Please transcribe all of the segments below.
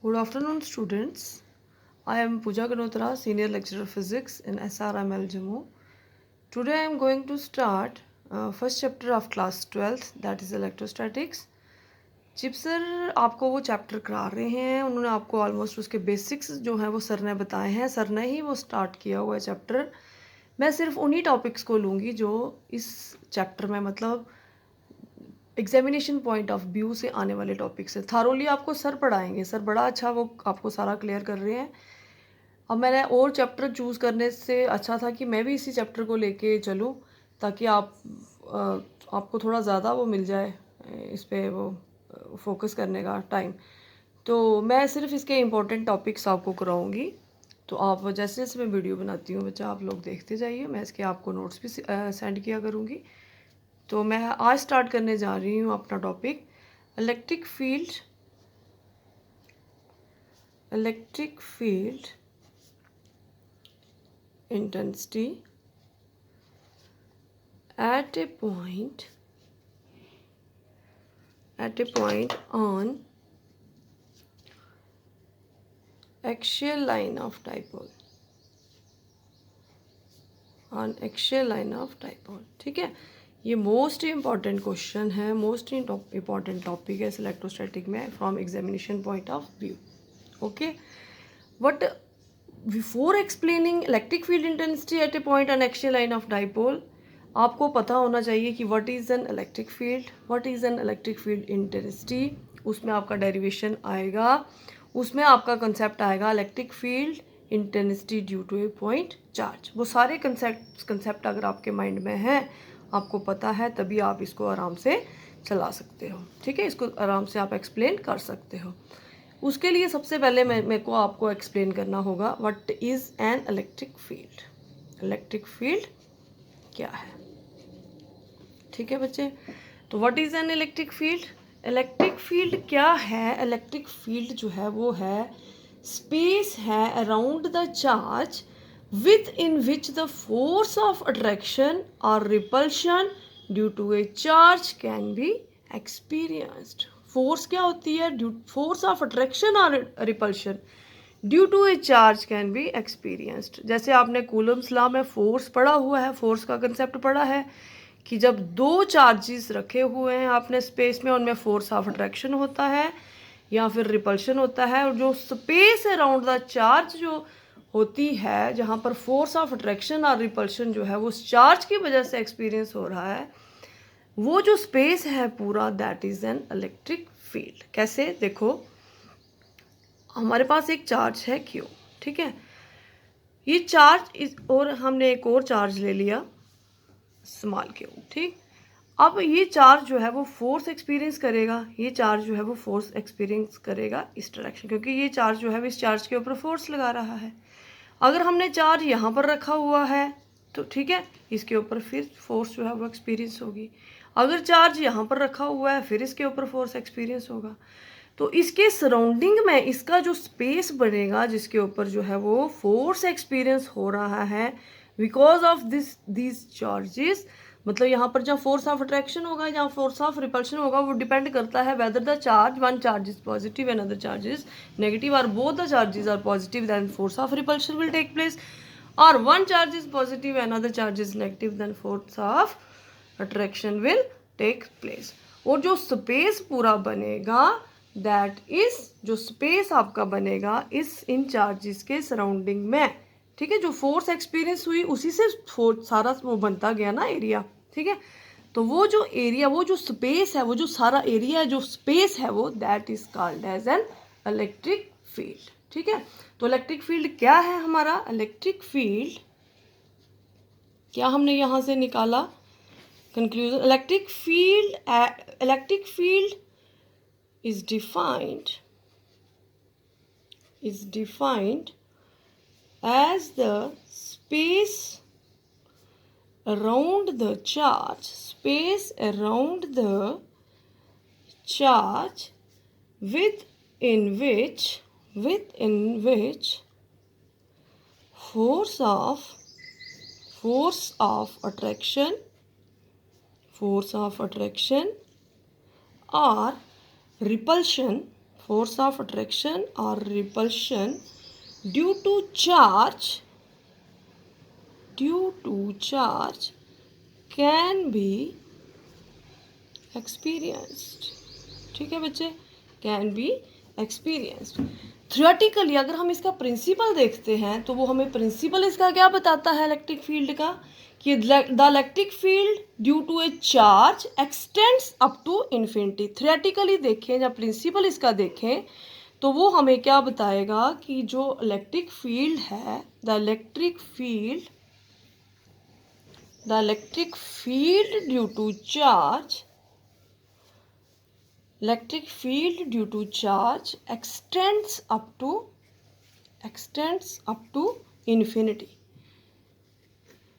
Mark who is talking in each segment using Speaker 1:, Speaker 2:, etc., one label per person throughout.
Speaker 1: Good afternoon, students. I am Pooja Ganotra, Senior Lecturer Physics in SRML Jammu. Today I am going to start first chapter of class 12th, that is electrostatics. Chip sir आपको वो chapter करा रहे हैं, उन्होंने आपको almost उसके basics जो हैं वो सर ने बताए हैं, सर ने ही वो स्टार्ट किया हुआ है चैप्टर। मैं सिर्फ उन्हीं टॉपिक्स को लूँगी जो इस चैप्टर में मतलब एग्जामिनेशन पॉइंट ऑफ व्यू से आने वाले टॉपिक से थारोली आपको सर पढ़ाएंगे। सर बड़ा अच्छा वो आपको सारा क्लियर कर रहे हैं। अब मैंने और चैप्टर चूज़ करने से अच्छा था कि मैं भी इसी चैप्टर को लेके चलूँ ताकि आपको थोड़ा ज़्यादा वो मिल जाए इस पर वो फोकस करने का टाइम। तो मैं सिर्फ इसके इम्पोर्टेंट टॉपिक्स आपको कराऊंगी। तो आप जैसे जैसे मैं वीडियो बनाती हूँ बच्चा आप लोग देखते जाइए, मैं इसके आपको नोट्स भी सेंड किया करूँगी। तो मैं आज स्टार्ट करने जा रही हूँ अपना topic electric field intensity at a point on axial line of dipole, ठीक है। ये मोस्ट इम्पॉर्टेंट क्वेश्चन है, मोस्ट इम्पॉर्टेंट टॉपिक है इलेक्ट्रोस्टैटिक में from examination point of view. Okay, but before explaining electric field intensity at a point on axial line of dipole, आपको पता होना चाहिए कि what is an electric field, what is an electric field intensity. उसमें आपका derivation आएगा, उसमें आपका कंसेप्ट आएगा electric field intensity due to a point charge. वो सारे कंसेप्ट अगर आपके माइंड में हैं, आपको पता है, तभी आप इसको आराम से चला सकते हो, ठीक है। इसको आराम से आप एक्सप्लेन कर सकते हो। उसके लिए सबसे पहले मेरे को आपको एक्सप्लेन करना होगा what is an electric field. Electric field क्या है, ठीक है बच्चे। तो what is an electric field, electric field क्या है। इलेक्ट्रिक फील्ड जो है वो है स्पेस है around the charge within which the force of attraction और repulsion due to a charge can be experienced. Force क्या होती है, फोर्स ऑफ अट्रैक्शन और repulsion due to a charge can be experienced. जैसे आपने Coulomb's law में force पढ़ा हुआ है, फोर्स का कंसेप्ट पढ़ा है कि जब दो चार्जेस रखे हुए हैं आपने स्पेस में, उनमें फोर्स ऑफ अट्रैक्शन होता है या फिर रिपल्शन होता है। और जो स्पेस अराउंड द चार्ज जो होती है, जहाँ पर फोर्स ऑफ अट्रैक्शन और रिपल्शन जो है वो चार्ज की वजह से एक्सपीरियंस हो रहा है, वो जो स्पेस है पूरा, that is an electric field. कैसे, देखो हमारे पास एक चार्ज है Q, ठीक है। ये चार्ज और हमने एक और चार्ज ले लिया स्मॉल Q, ठीक। अब ये चार्ज जो है वो फोर्स एक्सपीरियंस करेगा, ये चार्ज जो है वो फोर्स एक्सपीरियंस करेगा इस डायरेक्शन, क्योंकि ये चार्ज जो है वो इस चार्ज के ऊपर फोर्स लगा रहा है। अगर हमने चार्ज यहाँ पर रखा हुआ है तो ठीक है, इसके ऊपर फिर फोर्स जो है वो एक्सपीरियंस होगी। अगर चार्ज यहाँ पर रखा हुआ है फिर इसके ऊपर फोर्स एक्सपीरियंस होगा। तो इसके सराउंडिंग में इसका जो स्पेस बनेगा जिसके ऊपर जो है वो फोर्स एक्सपीरियंस हो रहा है बिकॉज ऑफ दिस चार्जेस, मतलब यहाँ पर जहाँ फोर्स ऑफ अट्रैक्शन होगा, जहाँ फोर्स ऑफ रिपल्शन होगा, वो डिपेंड करता है whether the charge, one charge is positive and other charge is negative, और both the charges are positive, then force of repulsion will take place, और one charge is positive and other charge is negative, then force of attraction will take place. और जो space पूरा बनेगा, that is जो space आपका बनेगा इस इन charges के सराउंडिंग में, ठीक है। जो फोर्स एक्सपीरियंस हुई उसी से सारा वो बनता गया ना एरिया, ठीक है। तो वो जो एरिया, वो जो स्पेस है, वो जो सारा एरिया जो स्पेस है वो, that is called as an electric field, ठीक है। तो इलेक्ट्रिक फील्ड क्या है हमारा, इलेक्ट्रिक फील्ड क्या हमने यहाँ से निकाला conclusion, electric field is defined as the space around the charge, within which force of attraction or repulsion force of attraction or repulsion due to charge can be experienced. ठीक है बच्चे, can be experienced. Theoretically अगर हम इसका principal देखते हैं तो वो हमें प्रिंसिपल इसका क्या बताता है इलेक्ट्रिक फील्ड का, कि the electric field due to a charge extends up to infinity. Theoretically देखें, जब प्रिंसिपल इसका देखें तो वो हमें क्या बताएगा कि जो इलेक्ट्रिक फील्ड है, the electric field due to charge, electric field due to charge extends up to infinity.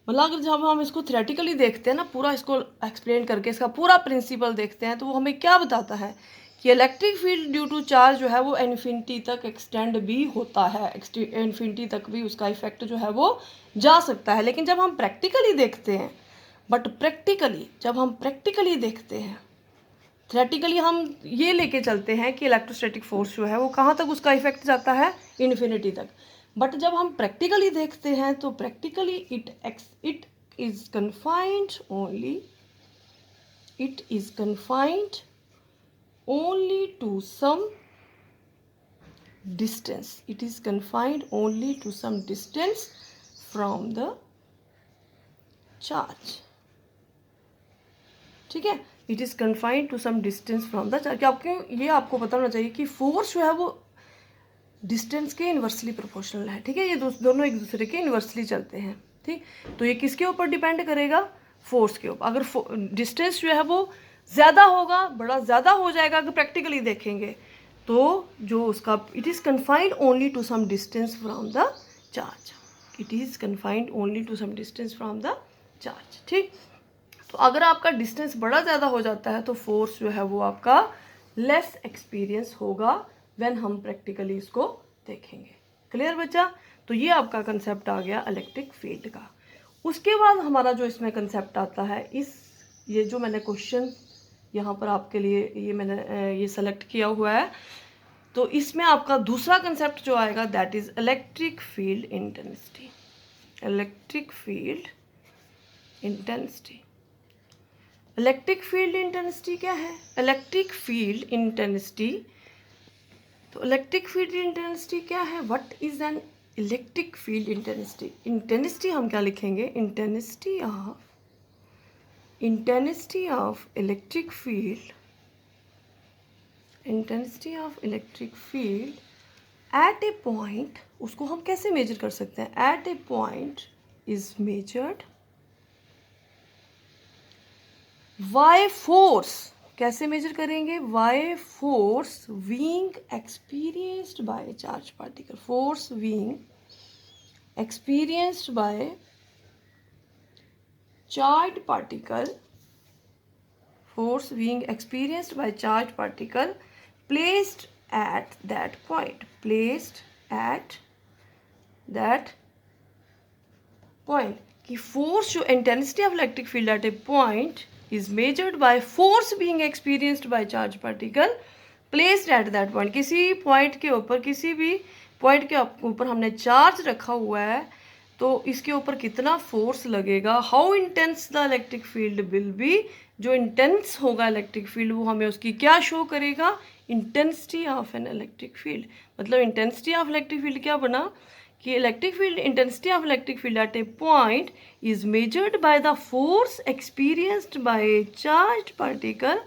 Speaker 1: मतलब अगर जब हम इसको थ्योरेटिकली देखते हैं ना, पूरा इसको एक्सप्लेन करके इसका पूरा प्रिंसिपल देखते हैं, तो वो हमें क्या बताता है कि electric field due to charge जो है वो इन्फिनिटी तक एक्सटेंड भी होता है, इन्फिनिटी तक भी उसका इफेक्ट जो है वो जा सकता है. लेकिन जब हम प्रैक्टिकली देखते हैं, जब हम प्रैक्टिकली देखते हैं, थ्योरेटिकली हम ये लेके चलते हैं कि इलेक्ट्रोस्टैटिक फोर्स जो है वो कहाँ तक उसका इफेक्ट जाता है, इन्फिनिटी तक. बट जब हम प्रैक्टिकली देखते हैं तो practically it is confined only to some distance. It is confined only to some distance from the charge. ठीक है, it is confined to some distance from the charge. ये आपको पता होना चाहिए कि फोर्स जो है वो डिस्टेंस के इन्वर्सली प्रोपोर्शनल है. ठीक है, ये दोनों एक दूसरे के इन्वर्सली चलते हैं. ठीक, तो ये किसके ऊपर डिपेंड करेगा, फोर्स के ऊपर. अगर डिस्टेंस जो है वो ज़्यादा होगा, बड़ा ज़्यादा हो जाएगा, अगर प्रैक्टिकली देखेंगे तो जो उसका it is confined only to some distance from the charge. It is confined only to some distance from the charge. ठीक, तो अगर आपका डिस्टेंस बड़ा ज़्यादा हो जाता है तो फोर्स जो है वो आपका लेस एक्सपीरियंस होगा व्हेन हम प्रैक्टिकली इसको देखेंगे. क्लियर बच्चा? तो ये आपका कंसेप्ट आ गया इलेक्ट्रिक फील्ड का. उसके बाद हमारा जो इसमें कंसेप्ट आता है, ये जो मैंने क्वेश्चन यहाँ पर आपके लिए ये सेलेक्ट किया हुआ है, तो इसमें आपका दूसरा कंसेप्ट जो आएगा that is electric field intensity. Electric field intensity. Electric field intensity क्या है? इलेक्ट्रिक फील्ड इंटेंसिटी, तो इलेक्ट्रिक फील्ड इंटेंसिटी क्या है? What is an electric field intensity? Intensity हम क्या लिखेंगे? Intensity of electric field, intensity of electric field at a point. उसको हम कैसे मेजर कर सकते हैं? At a point is measured by force. कैसे मेजर करेंगे? By force being experienced by charge particle. Force being experienced by charge particle. Force being experienced by charge particle placed at that point. Placed at that point. कि force जो intensity of electric field at a point is measured by force being experienced by charge particle placed at that point. किसी point के ऊपर, किसी भी point के ऊपर हमने चार्ज रखा हुआ है, तो इसके ऊपर कितना फोर्स लगेगा, how intense the electric field will be. जो इंटेंस होगा इलेक्ट्रिक फील्ड वो हमें उसकी क्या शो करेगा? Intensity of N electric field. मतलब इंटेंसिटी ऑफ इलेक्ट्रिक फील्ड क्या बना कि electric field, intensity of electric field at a point is measured by the force experienced bye A charge particle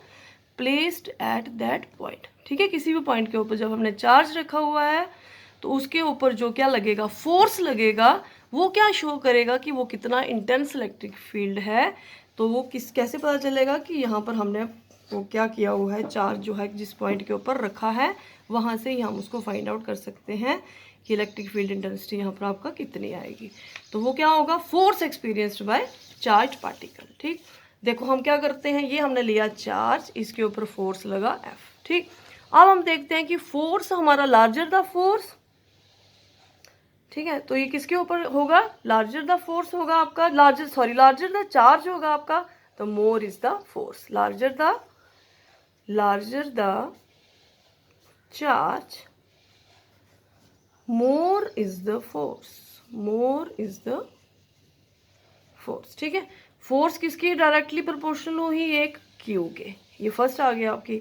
Speaker 1: placed at that point. ठीक है, किसी भी point के ऊपर जब हमने चार्ज रखा हुआ है तो उसके ऊपर जो क्या लगेगा, फोर्स लगेगा, वो क्या शो करेगा कि वो कितना इंटेंस इलेक्ट्रिक फील्ड है. तो वो कैसे पता चलेगा कि यहाँ पर हमने वो क्या किया हुआ है, चार्ज जो है जिस पॉइंट के ऊपर रखा है वहाँ से ही हम उसको फाइंड आउट कर सकते हैं कि इलेक्ट्रिक फील्ड इंटेंसिटी यहाँ पर आपका कितनी आएगी. तो वो क्या होगा? Force experienced by charge particle. ठीक, देखो हम क्या करते हैं, ये हमने लिया चार्ज, इसके ऊपर फोर्स लगा F. ठीक, अब हम देखते हैं कि फोर्स हमारा लार्जर द फोर्स. ठीक है, तो ये किसके ऊपर होगा? लार्जर द फोर्स होगा आपका, लार्जर द चार्ज होगा आपका, तो more is the force. Larger the charge more is the force, more is the force. ठीक है, फोर्स किसकी डायरेक्टली प्रोपोर्शनल हुई, एक क्यू के, ये फर्स्ट आ गया आपकी।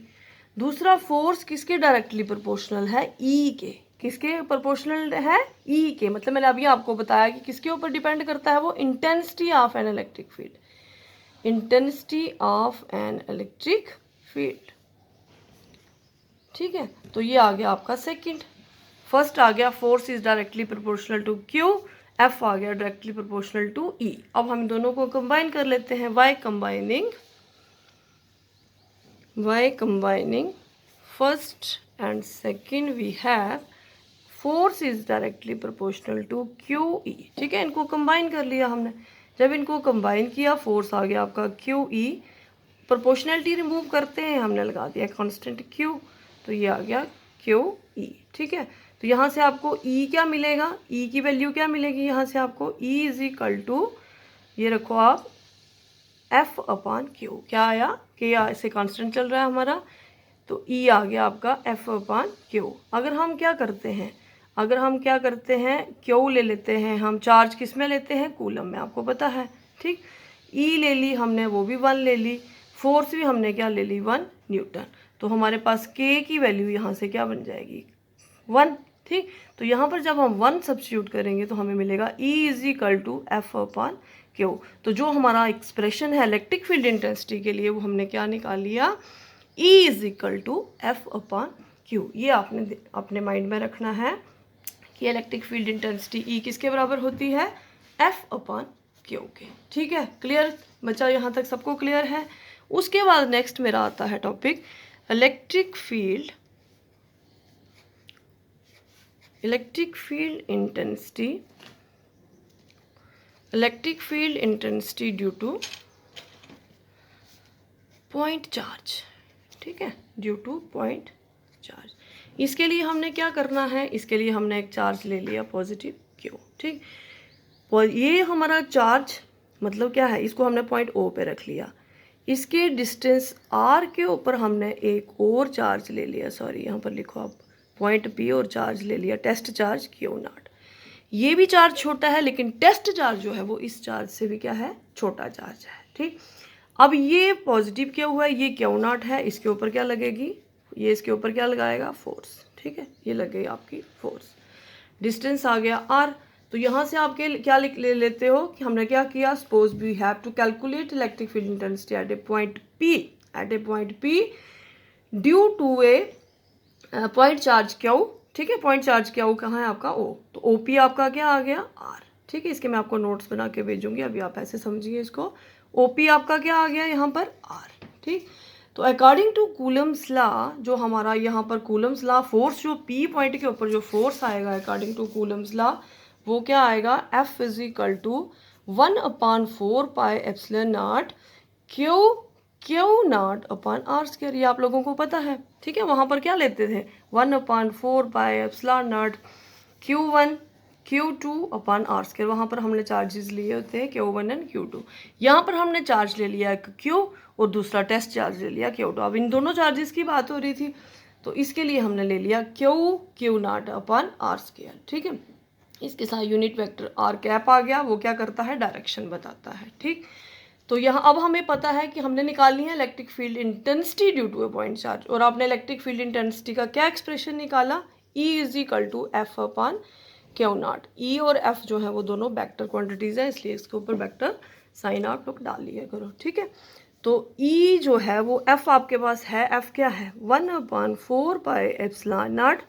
Speaker 1: दूसरा फोर्स किसके डायरेक्टली प्रोपोर्शनल है, ई के, किसके प्रोपोर्शनल है, ई के, मतलब मैंने अभी आपको बताया कि किसके ऊपर डिपेंड करता है वो, intensity of N electric field, intensity of N electric field. ठीक है, तो ये आ गया आपका सेकंड। फर्स्ट आ गया force is directly proportional to Q, F आ गया डायरेक्टली प्रोपोर्शनल टू ई। अब हम दोनों को कंबाइन कर लेते हैं, by combining first and second we have force is directly proportional to Q E. ठीक है, इनको कंबाइन कर लिया हमने, जब इनको कंबाइन किया फोर्स आ गया आपका क्यू ई, प्रोपोर्शनलिटी रिमूव करते हैं, हमने लगा दिया कांस्टेंट क्यू, तो ये आ गया क्यू ई। ठीक है, तो यहाँ से आपको ई क्या मिलेगा, ई की वैल्यू क्या मिलेगी, यहाँ से आपको ई इज इक्वल टू, ये रखो आप, एफ अपॉन क्यू, क्या आया कि ऐसे कांस्टेंट चल रहा है हमारा, तो ई आ गया आपका एफ अपॉन क्यू। अगर हम क्या करते हैं, क्यू ले लेते हैं हम, चार्ज किस में लेते हैं, कूलम में, आपको पता है। ठीक, ई ले ली हमने, वो भी 1 ले ली, फोर्स भी हमने क्या ले ली, 1 न्यूटन, तो हमारे पास के की वैल्यू यहाँ से क्या बन जाएगी, 1। ठीक, तो यहाँ पर जब हम 1 सब्स्टिट्यूट करेंगे तो हमें मिलेगा E is equal to F upon Q. तो जो हमारा एक्सप्रेशन है इलेक्ट्रिक फील्ड इंटेंसिटी के लिए वो हमने क्या निकाल लिया, E is equal to F upon Q. ये आपने अपने माइंड में रखना है कि इलेक्ट्रिक फील्ड इंटेंसिटी E किसके बराबर होती है, एफ अपॉन क्यू के। ठीक है, क्लियर बच्चा, यहाँ तक सबको क्लियर है। उसके बाद नेक्स्ट मेरा आता है topic electric field intensity due two point charge. ठीक है, ड्यू टू पॉइंट चार्ज। इसके लिए हमने क्या करना है, इसके लिए हमने एक चार्ज ले लिया पॉजिटिव क्यू। ठीक, और ये हमारा चार्ज मतलब क्या है, इसको हमने पॉइंट ओ पे रख लिया, इसके डिस्टेंस आर के ऊपर हमने एक और चार्ज ले लिया, सॉरी यहाँ पर लिखो आप पॉइंट पी और चार्ज ले लिया, टेस्ट चार्ज क्यू नॉट। ये भी चार्ज छोटा है लेकिन टेस्ट चार्ज जो है वो इस चार्ज से भी क्या है, छोटा चार्ज है। ठीक, अब ये पॉजिटिव क्या हुआ है, ये क्यू नॉट है, इसके ऊपर क्या लगेगी, ये इसके ऊपर क्या लगाएगा, फोर्स। ठीक है, ये लगेगी आपकी फोर्स, डिस्टेंस आ गया आर। तो यहाँ से आप क्या लिख ले लेते हो कि हमने क्या किया, suppose we have to calculate electric field intensity at a point P due to a point charge Q. ठीक है, पॉइंट चार्ज क्यू कहाँ है आपका, ओ, तो ओ पी आपका क्या आ गया, आर। ठीक है, इसके मैं आपको नोट्स बना के भेजूंगी, अभी आप ऐसे समझिए इसको, ओ पी आपका क्या आ गया यहाँ पर, आर। ठीक, तो अकॉर्डिंग टू कूलम्स लॉ, जो हमारा यहाँ पर कूलम्स लॉ, फोर्स जो पी पॉइंट के ऊपर जो फोर्स आएगा अकॉर्डिंग टू कूलम्स लॉ, वो क्या आएगा, F is equal to 1/4 pi epsilon naught Q naught upon R square. ये आप लोगों को पता है। ठीक है, वहाँ पर क्या लेते थे, 1/4 pi epsilon naught Q1 Q2 upon R square, वहाँ पर हमने चार्जेस लिए होते हैं Q1 एंड Q2। यहाँ पर हमने चार्ज ले लिया एक Q और दूसरा टेस्ट चार्ज ले लिया Q2। अब इन दोनों चार्जेस की बात हो रही थी, तो इसके लिए हमने ले लिया Q naught upon R square. ठीक है, इसके साथ यूनिट वेक्टर आर कैप आ गया, वो क्या करता है, डायरेक्शन बताता है। ठीक, तो यहाँ अब हमें पता है कि हमने निकालनी है electric field intensity due to a point charge, और आपने इलेक्ट्रिक फील्ड इंटेंसिटी का क्या एक्सप्रेशन निकाला, E is equal to F upon Q naught. E और एफ जो है वो दोनों वेक्टर क्वांटिटीज है, इसलिए इसके ऊपर वेक्टर साइन आप लोग डाल लिया करो। ठीक है, तो E जो है वो एफ आपके पास है, एफ क्या है, 1/4 pi epsilon naught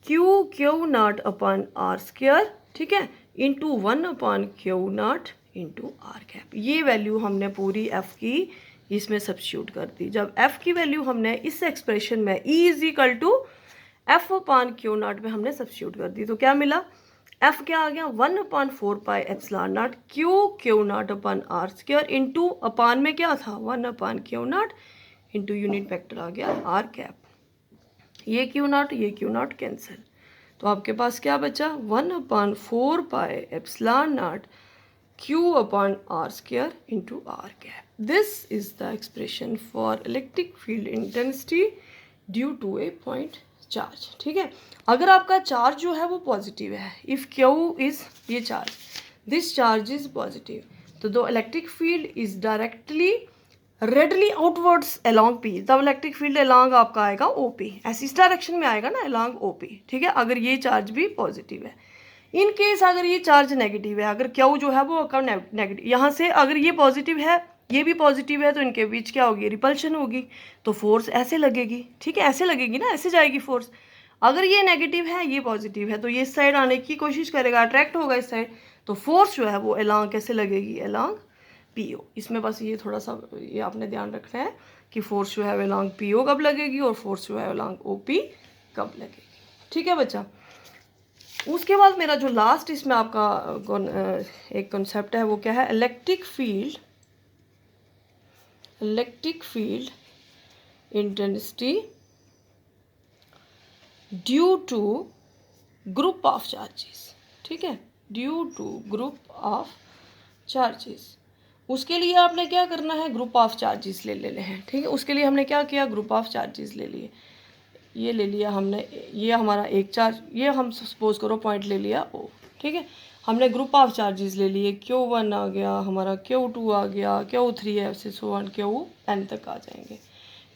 Speaker 1: Q naught upon R square. ठीक है, इंटू 1/क्यू नॉट इंटू आर कैप। ये वैल्यू हमने पूरी एफ की इसमें सब्स्टिट्यूट कर दी। जब एफ की वैल्यू हमने इस एक्सप्रेशन में E is equal to F upon Q naught में हमने सब्स्टिट्यूट कर दी, तो क्या मिला, एफ क्या आ गया, 1/4 pi epsilon naught Q naught upon R square into upon में क्या था, 1/क्यू नॉट इंटू यूनिट वेक्टर आ गया आर कैप। ये क्यू नॉट कैंसिल, तो आपके पास क्या बचा, 1/4 pi epsilon naught Q upon R square into R cap. This is the expression for electric field intensity due to a point charge, ठीक है। अगर आपका चार्ज जो है वो पॉजिटिव है, इफ़ क्यू इज़ ये charge, this charge is positive, तो the electric field is directly radially outwards along P, तब इलेक्ट्रिक फील्ड अलोंग आपका आएगा ओ पी, ऐसी इस डायरेक्शन में आएगा ना, अलोंग ओ पी, ठीक है, अगर ये चार्ज भी पॉजिटिव है। इन केस अगर ये चार्ज नेगेटिव है, अगर क्यू जो है वो आपका नेगेटिव, यहाँ से अगर ये पॉजिटिव है ये भी पॉजिटिव है, तो इनके बीच क्या होगी, रिपल्शन होगी, तो फोर्स ऐसे लगेगी, ठीक है, ऐसे लगेगी ना, ऐसे जाएगी फोर्स। अगर ये नेगेटिव है ये पॉजिटिव है, तो ये इस साइड आने की कोशिश करेगा, अट्रैक्ट होगा इस साइड, तो फोर्स जो है वो अलोंग कैसे लगेगी, अलोंग पी ओ। इसमें बस ये थोड़ा सा ये आपने ध्यान रखना है कि फोर्स जो है अलोंग पी ओ कब लगेगी और फोर्स जो है अलोंग ओ पी कब लगेगी, ठीक है बच्चा। उसके बाद मेरा जो लास्ट इसमें आपका एक कॉन्सेप्ट है वो क्या है, electric field intensity due to group of charges, ठीक है, due to group of charges. उसके लिए आपने क्या करना है, ग्रुप ऑफ चार्जेस ले लेने हैं, ठीक है। उसके लिए हमने क्या किया, ग्रुप ऑफ चार्जेस ले लिए, ये ले लिया हमने, ये हमारा एक चार्ज, ये हम सपोज करो पॉइंट ले लिया ओ, ठीक है, हमने ग्रुप ऑफ चार्जेस ले लिए, Q1 आ गया हमारा, Q2 आ गया, Q3 ऐसे सो ऑन Qn तक आ जाएंगे,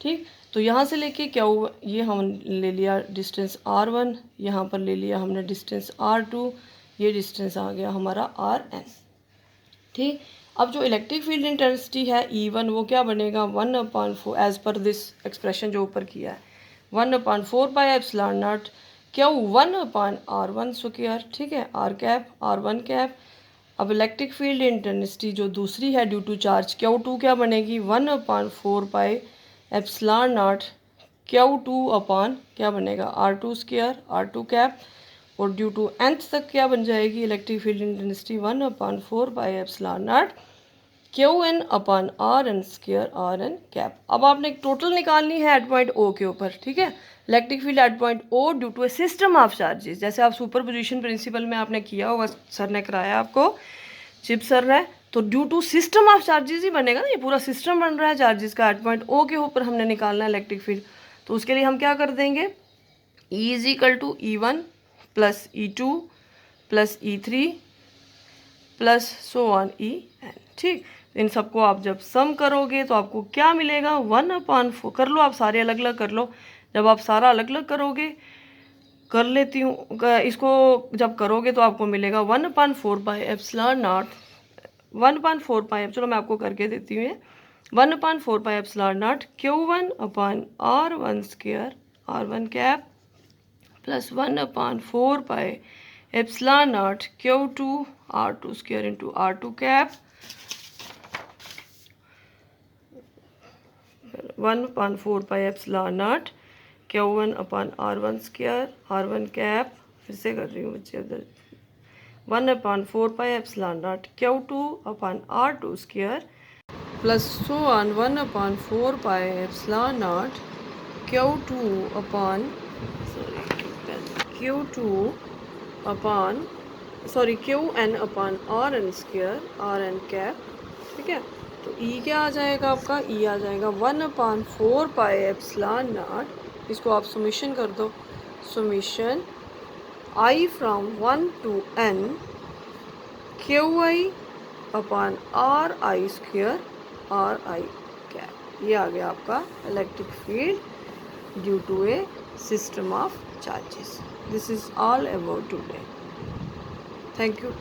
Speaker 1: ठीक। तो यहाँ से लेके Q ये हम ले लिया डिस्टेंस R1, यहाँ पर ले लिया हमने डिस्टेंस R2, ये डिस्टेंस आ गया हमारा Rn, ठीक। अब जो इलेक्ट्रिक फील्ड इंटेंसिटी है E1 वो क्या बनेगा, 1/4 एज पर दिस एक्सप्रेशन जो ऊपर किया है, 1/4 pi epsilon not Q1/R1 square, ठीक है, R कैप R1 कैप। अब इलेक्ट्रिक फील्ड इंटेंसिटी जो दूसरी है ड्यू टू चार्ज Q2 क्या बनेगी, 1/4 pi epsilon not Q2 upon क्या बनेगा, R2 स्क्वायर R2 कैप। और ड्यू टू nth तक क्या बन जाएगी electric field intensity, 1/4 pi epsilon not Qn upon Rn square Rn cap. अब आपने एक टोटल निकालनी है एट पॉइंट O के ऊपर, ठीक है, electric field at point O due to a system of charges, जैसे आप सुपर पोजिशन प्रिंसिपल में आपने किया होगा, सर ने कराया आपको, चिप सर ने, तो due to system of charges ही बनेगा ना, ये पूरा सिस्टम बन रहा है चार्जेस का, एट पॉइंट O के ऊपर हमने निकालना है इलेक्ट्रिक फील्ड। तो उसके लिए हम क्या कर देंगे, E is equal to E1 plus E2 plus E3 plus so on En, ठीक। इन सबको आप जब सम करोगे तो आपको क्या मिलेगा, 1/4, कर लो आप सारे अलग अलग कर लो, जब आप सारा अलग अलग करोगे, कर लेती हूँ इसको, जब करोगे तो आपको मिलेगा 1/4 पाई एप्सिलॉन नॉट, 1/4 पाई, चलो मैं आपको करके देती हूँ, 1/4 pi epsilon naught Q1 upon R1 square R1 cap plus 1/4 pi epsilon not Q2 R2 square into R2 cap 1/4 pi epsilon naught Q1 upon R1 square R1 cap, फिर से कर रही हूँ बच्चे उधर, 1/4 pi epsilon not Q2 upon R2 square plus so on 1/4 pi epsilon not Q2 upon Qn upon Rn square Rn cap, ठीक है। तो E क्या आ जाएगा आपका, E आ जाएगा 1/4 पाई एप्सिलॉन नॉट, इसको आप समीशन कर दो, समीशन I फ्रॉम 1 to n QI upon RI square RI cap, ये आ गया आपका electric field due to a system of charges. This is all about today. Thank you.